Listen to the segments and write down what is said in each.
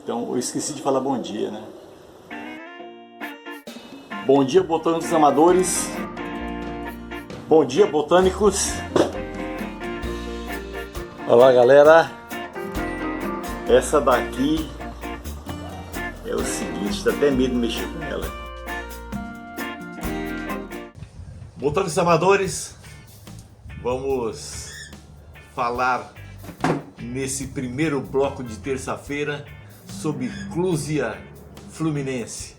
Então eu esqueci de falar bom dia, né? Bom dia, botânicos amadores. Bom dia, botânicos. Olá, galera. Essa daqui é o seguinte, dá até medo de mexer com ela. Botânicos amadores, vamos falar nesse primeiro bloco de terça-feira sobre Clusia fluminense.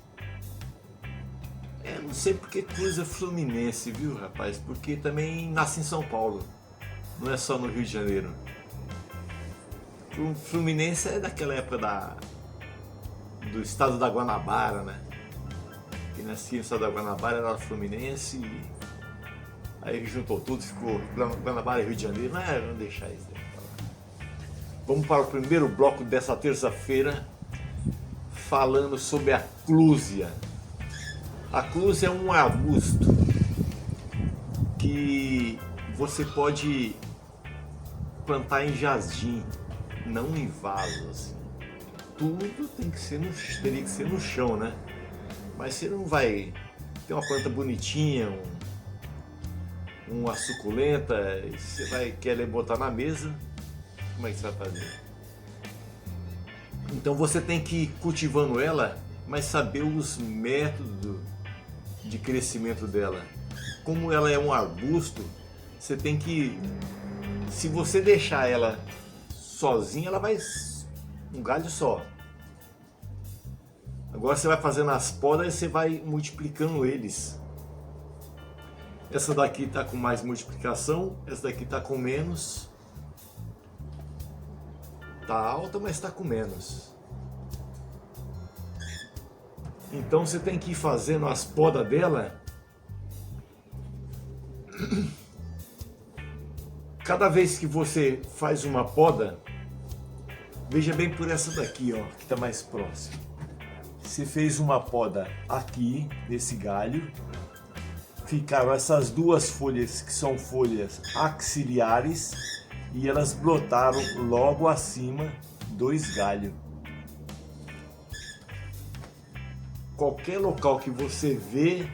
Não sei porque Clusia fluminense, viu, rapaz? Porque também nasce em São Paulo, não é só no Rio de Janeiro. O Fluminense é daquela época do estado da Guanabara, né? Quem nascia no estado da Guanabara era Fluminense, aí juntou tudo, ficou Guanabara e Rio de Janeiro. Vamos deixar isso aí. Vamos para o primeiro bloco dessa terça-feira, falando sobre a Clusia. A Clusia é um arbusto que você pode plantar em jardim, não em vaso, assim. Tudo teria que ser no chão, né? Mas você não vai ter uma planta bonitinha, uma suculenta, e você vai querer botar na mesa, como é que você vai fazer? Então você tem que ir cultivando ela, mas saber os métodos de crescimento dela. Como ela é um arbusto, você tem que, se você deixar ela sozinha, ela vai um galho só. Agora você vai fazendo as podas e você vai multiplicando eles. Essa daqui está com mais multiplicação, essa daqui está com menos. Está alta, mas está com menos. Então você tem que ir fazendo as podas dela. Cada vez que você faz uma poda, veja bem por essa daqui, ó, que está mais próximo. Você fez uma poda aqui, nesse galho, ficaram essas duas folhas que são folhas axilares e elas brotaram logo acima dois galhos. Qualquer local que você vê,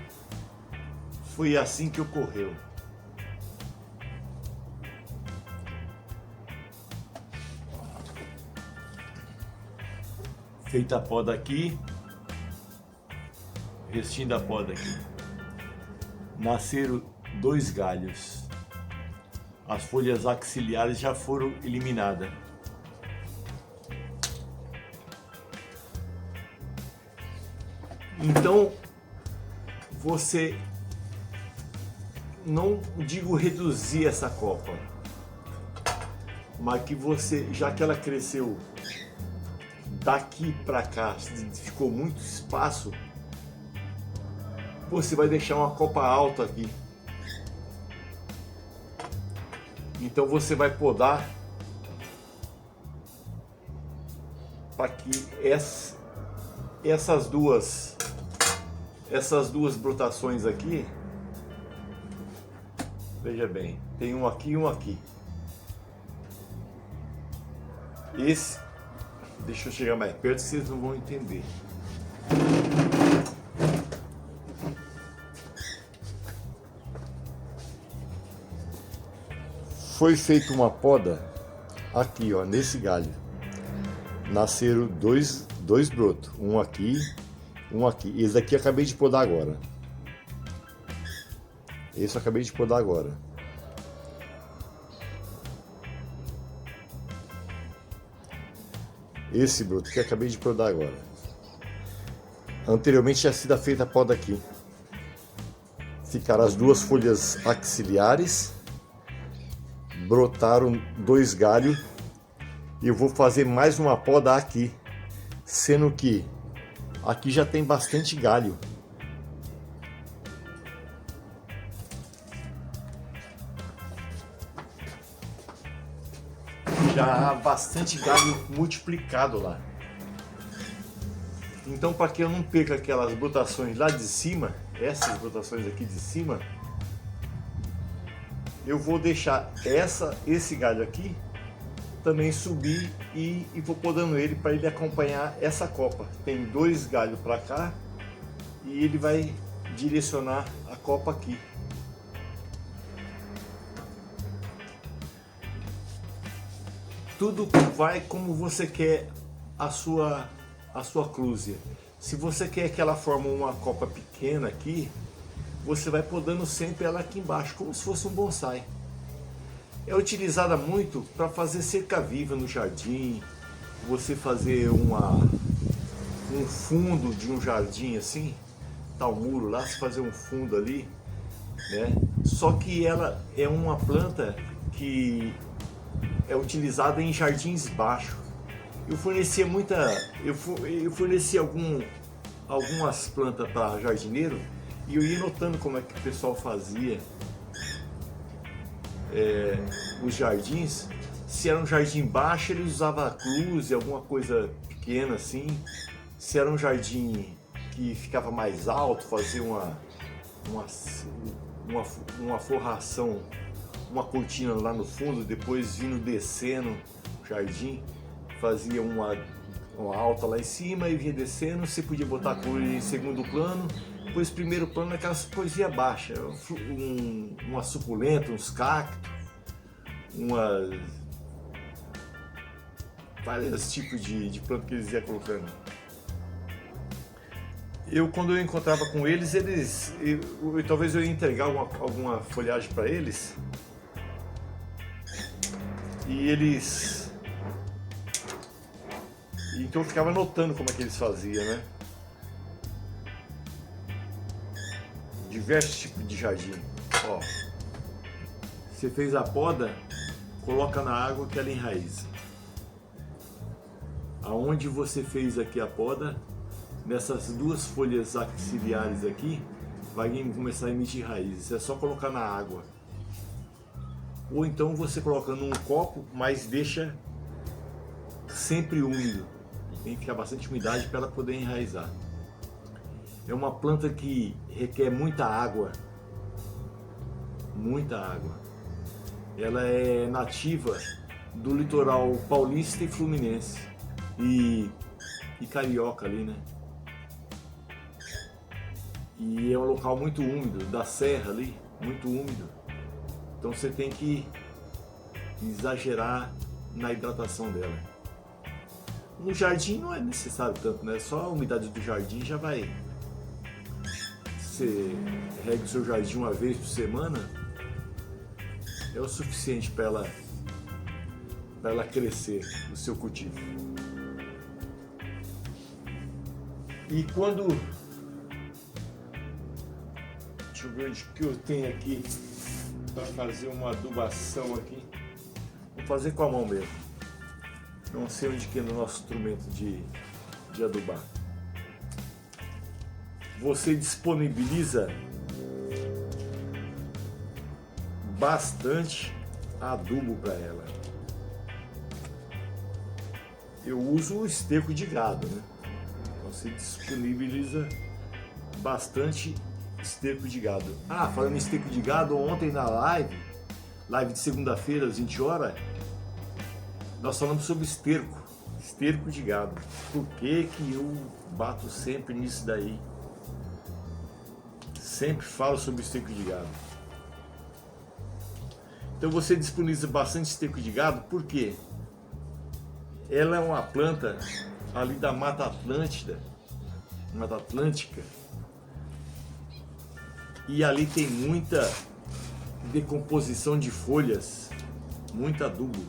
foi assim que ocorreu. Feita a poda aqui, restinho da poda aqui, nasceram dois galhos. As folhas axilares já foram eliminadas. Então, você, não digo reduzir essa copa, mas que você, já que ela cresceu daqui para cá, ficou muito espaço, você vai deixar uma copa alta aqui. Então você vai podar para que essas duas brotações aqui, veja bem, tem um aqui e um aqui. Esse, deixa eu chegar mais perto, vocês não vão entender. Foi feita uma poda aqui, ó, nesse galho. Nasceram dois brotos, um aqui. Esse daqui eu acabei de podar agora. Esse eu acabei de podar agora. Esse broto que eu acabei de podar agora. Anteriormente tinha sido feita a poda aqui. Ficaram as duas folhas axilares. Brotaram dois galhos. E eu vou fazer mais uma poda aqui. Sendo que aqui já tem bastante galho. Já há bastante galho multiplicado lá. Então, para que eu não perca aquelas brotações lá de cima, essas brotações aqui de cima, eu vou deixar esse galho aqui também subir e vou podando ele para ele acompanhar essa copa. Tem 2 galhos para cá e ele vai direcionar a copa aqui. Tudo vai como você quer a sua clúzia. Se você quer que ela forme uma copa pequena aqui, você vai podando sempre ela aqui embaixo, como se fosse um bonsai. É utilizada muito para fazer cerca viva no jardim, você fazer um fundo de um jardim assim, tá o muro lá, se fazer um fundo ali, né? Só que ela é uma planta que é utilizada em jardins baixos. Eu fornecia algumas plantas para jardineiro e eu ia notando como é que o pessoal fazia os jardins. Se era um jardim baixo, ele usava cluse, alguma coisa pequena assim. Se era um jardim que ficava mais alto, fazia uma forração, uma cortina lá no fundo, depois vindo descendo o jardim, fazia uma alta lá em cima e vinha descendo. Você podia botar a cor em segundo plano, depois primeiro plano aquelas coisinhas baixas, uma suculenta, uns cactos, vários tipos de planta que eles iam colocando. Quando eu encontrava com eles, talvez eu ia entregar alguma folhagem para eles, e então eu ficava notando como é que eles faziam, né? Diversos tipos de jardim. Ó, você fez a poda, coloca na água que ela enraiza. Aonde você fez aqui a poda, nessas 2 folhas axilares aqui, vai começar a emitir raízes. É só colocar na água. Ou então você coloca num copo, mas deixa sempre úmido. Tem que ficar bastante umidade para ela poder enraizar. É uma planta que requer muita água. Muita água. Ela é nativa do litoral paulista e fluminense. E carioca ali, né? E é um local muito úmido, da serra ali, muito úmido. Então você tem que exagerar na hidratação dela. No jardim não é necessário tanto, né? Só a umidade do jardim já vai. Você rega o seu jardim uma vez por semana, é o suficiente para ela crescer, o seu cultivo. E quando... Deixa eu ver onde que eu tenho aqui para fazer uma adubação aqui. Vou fazer com a mão mesmo. Não sei onde que é no nosso instrumento de adubar. Você disponibiliza bastante adubo para ela. Eu uso o esterco de gado, né? Você disponibiliza bastante esterco de gado. Ah, falando em esterco de gado, ontem na live de segunda-feira às 20 horas, nós falamos sobre esterco de gado. Por que eu bato sempre nisso daí? Sempre falo sobre esterco de gado. Então você disponibiliza bastante esterco de gado, por quê? Ela é uma planta ali da Mata Atlântica, e ali tem muita decomposição de folhas, muito adubo.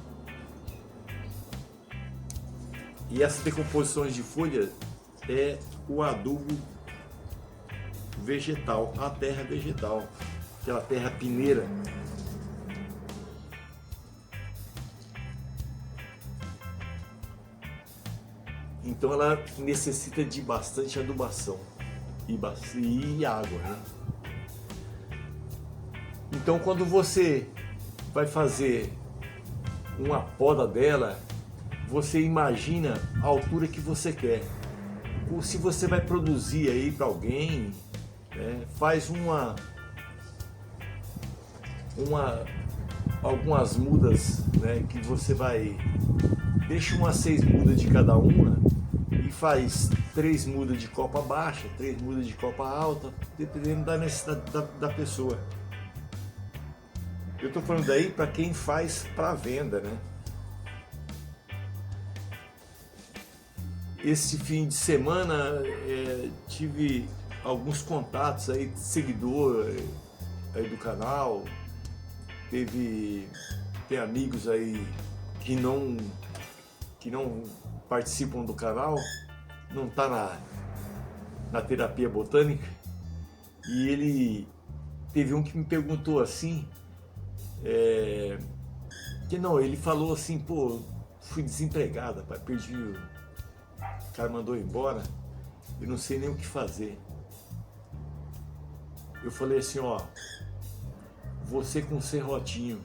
E essas decomposições de folha é o adubo vegetal, a terra vegetal, aquela terra pineira. Então ela necessita de bastante adubação e água, né? Então quando você vai fazer uma poda dela, você imagina a altura que você quer. Ou se você vai produzir aí para alguém, né, faz algumas mudas, né, que você vai, deixa umas 6 mudas de cada uma e faz 3 mudas de copa baixa, 3 mudas de copa alta, dependendo da necessidade da pessoa. Eu estou falando daí para quem faz para venda, né? Esse fim de semana tive alguns contatos aí, de seguidor aí do canal, tem amigos aí que não participam do canal, não tá na terapia botânica, e ele teve um que me perguntou assim, ele falou assim, pô, fui desempregado, pai, perdi, o cara mandou embora, eu não sei nem o que fazer. Eu falei assim, ó, você com um serrotinho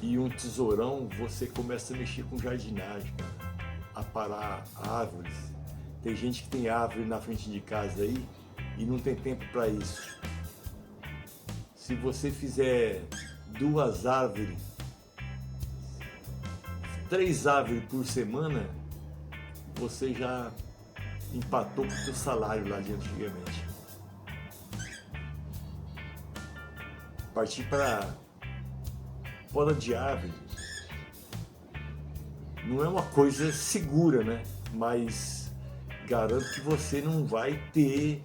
e um tesourão, você começa a mexer com jardinagem, cara, a parar árvores. Tem gente que tem árvore na frente de casa aí e não tem tempo para isso. Se você fizer 2 árvores, 3 árvores por semana, você já empatou com o seu salário lá de antigamente. Partir para poda de árvore não é uma coisa segura, né? Mas garanto que você não vai ter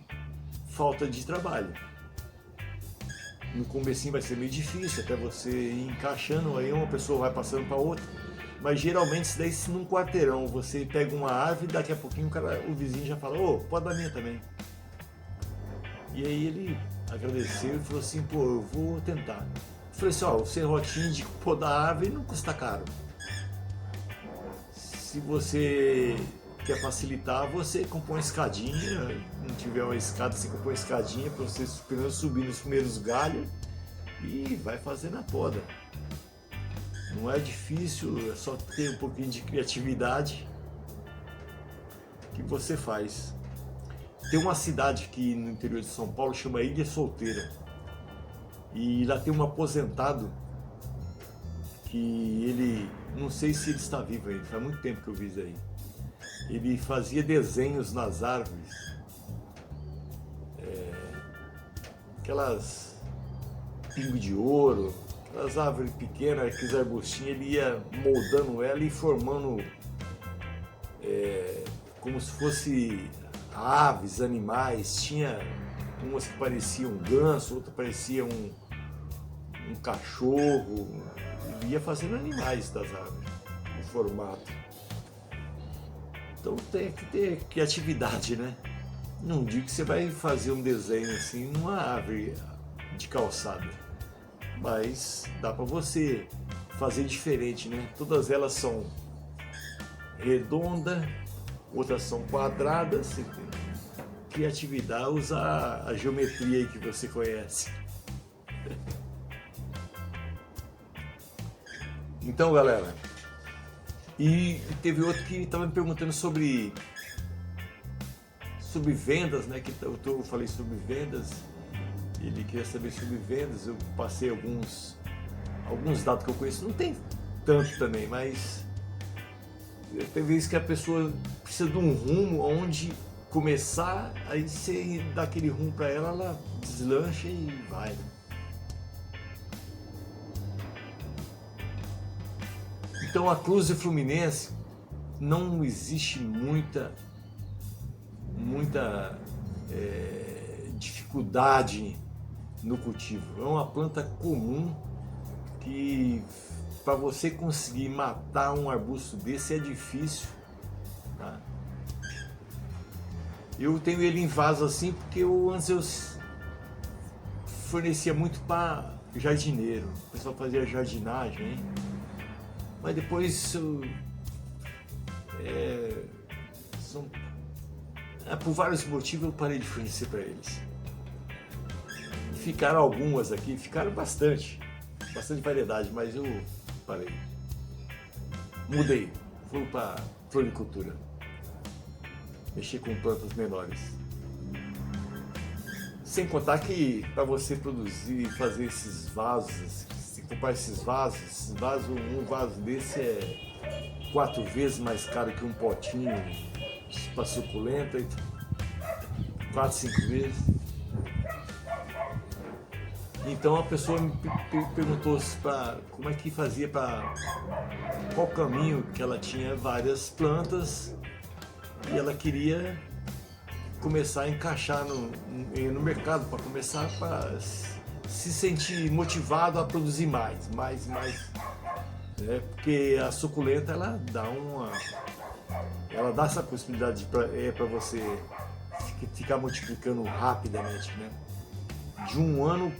falta de trabalho. No comecinho vai ser meio difícil, até você ir encaixando, aí uma pessoa vai passando para outra. Mas geralmente isso daí, se num quarteirão você pega uma árvore, daqui a pouquinho o vizinho já fala, ô, pode dar minha também. E aí ele agradeceu e falou assim, pô, eu vou tentar. Eu falei assim, ó, o serrotinho de podar a árvore não custa caro. Se você quer facilitar, você compõe uma escadinha, não tiver uma escada, você compõe uma escadinha para você primeiro subir nos primeiros galhos e vai fazendo a poda. Não é difícil, é só ter um pouquinho de criatividade que você faz. Tem uma cidade aqui no interior de São Paulo, chama Ilha Solteira. E lá tem um aposentado que ele, não sei se ele está vivo ainda, faz muito tempo que eu vi isso aí. Ele fazia desenhos nas árvores. Aquelas pingo de ouro, aquelas árvores pequenas, aqueles arbustinhos, ele ia moldando ela e formando como se fosse aves, animais. Tinha umas que pareciam um ganso, outra parecia um cachorro. Ele ia fazendo animais das árvores, o formato. Então tem que ter criatividade, né? Não digo que você vai fazer um desenho assim numa árvore de calçada, mas dá para você fazer diferente, né? Todas elas são redondas, outras são quadradas. Criatividade, usar a geometria aí que você conhece. Então, galera, e teve outro que estava me perguntando sobre vendas, né? Que eu falei sobre vendas, ele queria saber sobre vendas. Eu passei alguns dados que eu conheço, não tem tanto também, mas tem vezes que a pessoa precisa de um rumo onde começar, aí você dá aquele rumo para ela, ela deslancha e vai, né? Então a Cruz e Fluminense não existe muita dificuldade no cultivo. É uma planta comum que para você conseguir matar um arbusto desse é difícil, tá? Eu tenho ele em vaso assim porque antes eu fornecia muito para jardineiro, o pessoal fazia jardinagem, hein? Mas depois por vários motivos eu parei de fornecer para eles. Ficaram algumas aqui, ficaram bastante variedade, mas eu parei. Mudei, fui para floricultura, mexer com plantas menores. Sem contar que para você produzir e fazer esses vasos, se comprar esses vasos, um vaso desse é 4 vezes mais caro que um potinho para suculenta, 4, 5 vezes. Então a pessoa me perguntou como é que fazia qual caminho, que ela tinha várias plantas e ela queria começar a encaixar no mercado, para começar a se sentir motivado a produzir mais. Porque a suculenta ela dá essa possibilidade para você ficar multiplicando rapidamente, né? De um ano,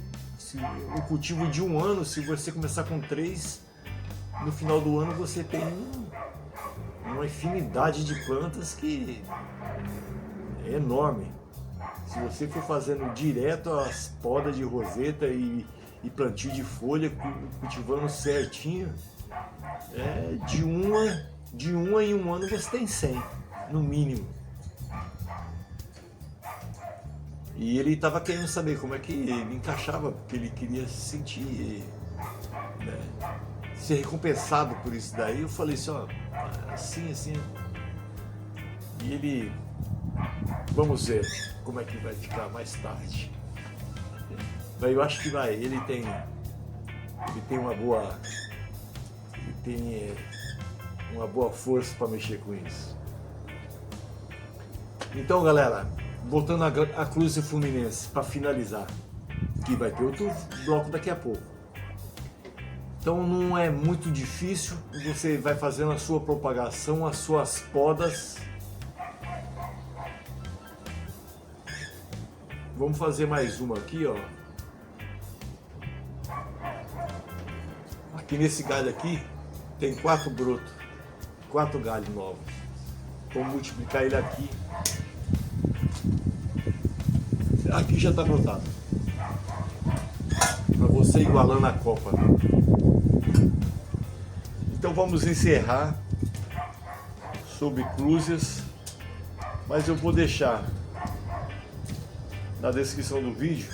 o cultivo de um ano, se você começar com 3, no final do ano você tem uma infinidade de plantas que é enorme. Se você for fazendo direto as podas de roseta e plantio de folha, cultivando certinho, de uma em um ano você tem 100, no mínimo. E ele estava querendo saber como é que ele encaixava, porque ele queria se sentir, né, ser recompensado por isso daí. Eu falei assim, ó, assim. E ele, vamos ver como é que vai ficar mais tarde. Mas eu acho que vai, ele tem uma boa força para mexer com isso. Então, galera, voltando à Cruz Fluminense, para finalizar, que vai ter outro bloco daqui a pouco. Então não é muito difícil, você vai fazendo a sua propagação, as suas podas. Vamos fazer mais uma aqui, ó. Aqui nesse galho aqui tem 4 brotos, 4 galhos novos. Vamos multiplicar ele aqui. Aqui já está brotado. Para você igualando a copa. Então vamos encerrar sobre cruzes, mas eu vou deixar na descrição do vídeo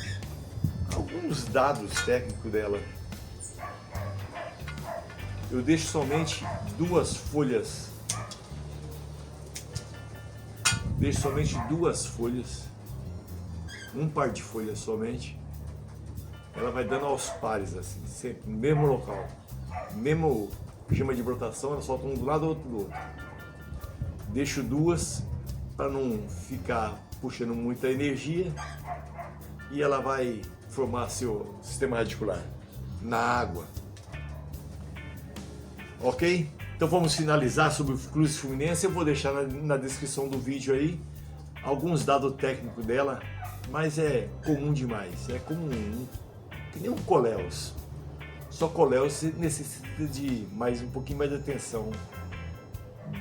alguns dados técnicos dela. Eu deixo somente 2 folhas. Um par de folhas somente. Ela vai dando aos pares, assim, sempre no mesmo local, mesmo gema de brotação, ela solta um do lado, outro do outro. Deixo 2 para não ficar puxando muita energia e ela vai formar seu sistema radicular na água. Ok? Então vamos finalizar sobre o Cruz Fluminense. Eu vou deixar na descrição do vídeo aí alguns dados técnicos dela, mas é comum demais, é comum, que nem um coléus. Só coléus necessita de um pouquinho mais de atenção.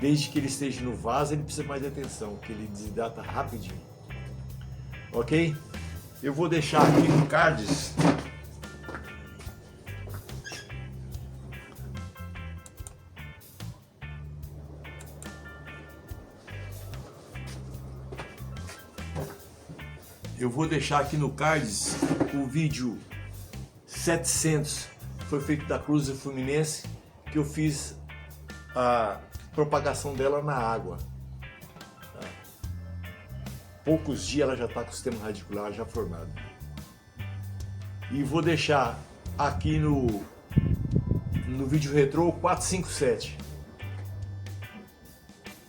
Desde que ele esteja no vaso, ele precisa mais de atenção, que ele desidrata rapidinho. Ok? Eu vou deixar aqui no cards o vídeo 700, foi feito da Cruz Fluminense, que eu fiz a propagação dela na água. Poucos dias ela já está com o sistema radicular já formado. E vou deixar aqui no vídeo retrô 457,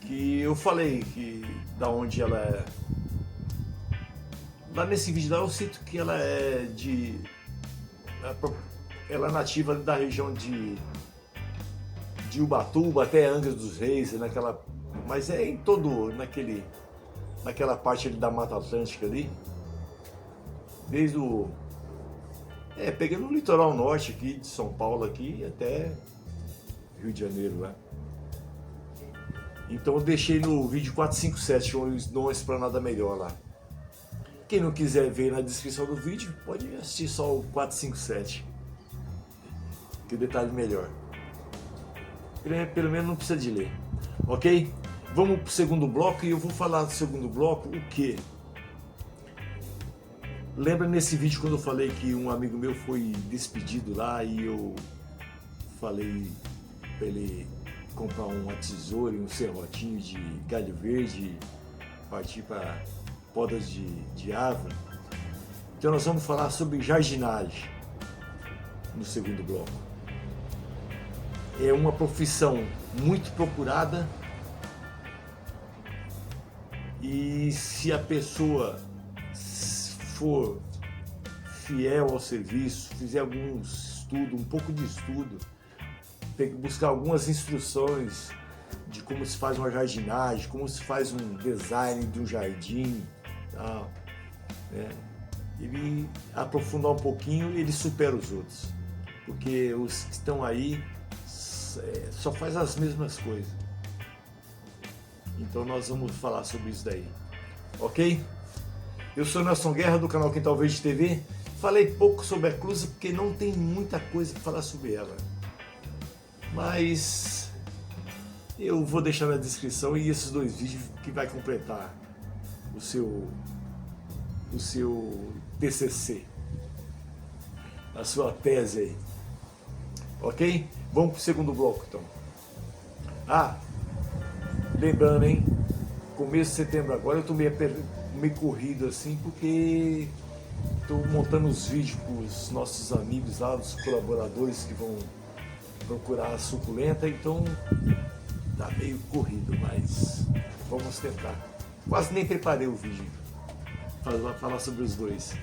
que eu falei que da onde ela é. Lá nesse vídeo lá eu cito que ela é ela é nativa da região de Ubatuba até Angra dos Reis, mas é em todo naquela parte ali da Mata Atlântica ali, desde pegando o litoral norte aqui de São Paulo aqui até Rio de Janeiro, né? Então eu deixei no vídeo 457 onde dou uma explanada melhor lá. Quem não quiser ver na descrição do vídeo, pode assistir só o 457, que o detalhe é melhor. Pelo menos não precisa de ler, ok? Vamos para o segundo bloco e eu vou falar do segundo bloco o que? Lembra nesse vídeo quando eu falei que um amigo meu foi despedido lá e eu falei para ele comprar uma tesoura e um serrotinho de galho verde, partir para podas de árvore? Então nós vamos falar sobre jardinagem no segundo bloco. É uma profissão muito procurada e se a pessoa for fiel ao serviço, fizer algum estudo, um pouco de estudo, buscar algumas instruções de como se faz uma jardinagem, como se faz um design de um jardim, tal, né? Ele aprofundar um pouquinho, ele supera os outros, porque os que estão aí só faz as mesmas coisas. Então nós vamos falar sobre isso daí, ok? Eu sou Nelson Guerra do canal Quintal Verde TV. Falei pouco sobre a Clusa porque não tem muita coisa para falar sobre ela, mas eu vou deixar na descrição e esses dois vídeos que vai completar o seu TCC, a sua tese aí, ok? Vamos para o segundo bloco então. Lembrando, hein? Começo de setembro agora eu estou meio corrido assim, porque estou montando os vídeos para os nossos amigos lá, os colaboradores que vão procurar a suculenta, então tá meio corrido, mas vamos tentar. Quase nem preparei o vídeo para falar sobre os dois,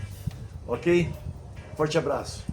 ok? Forte abraço!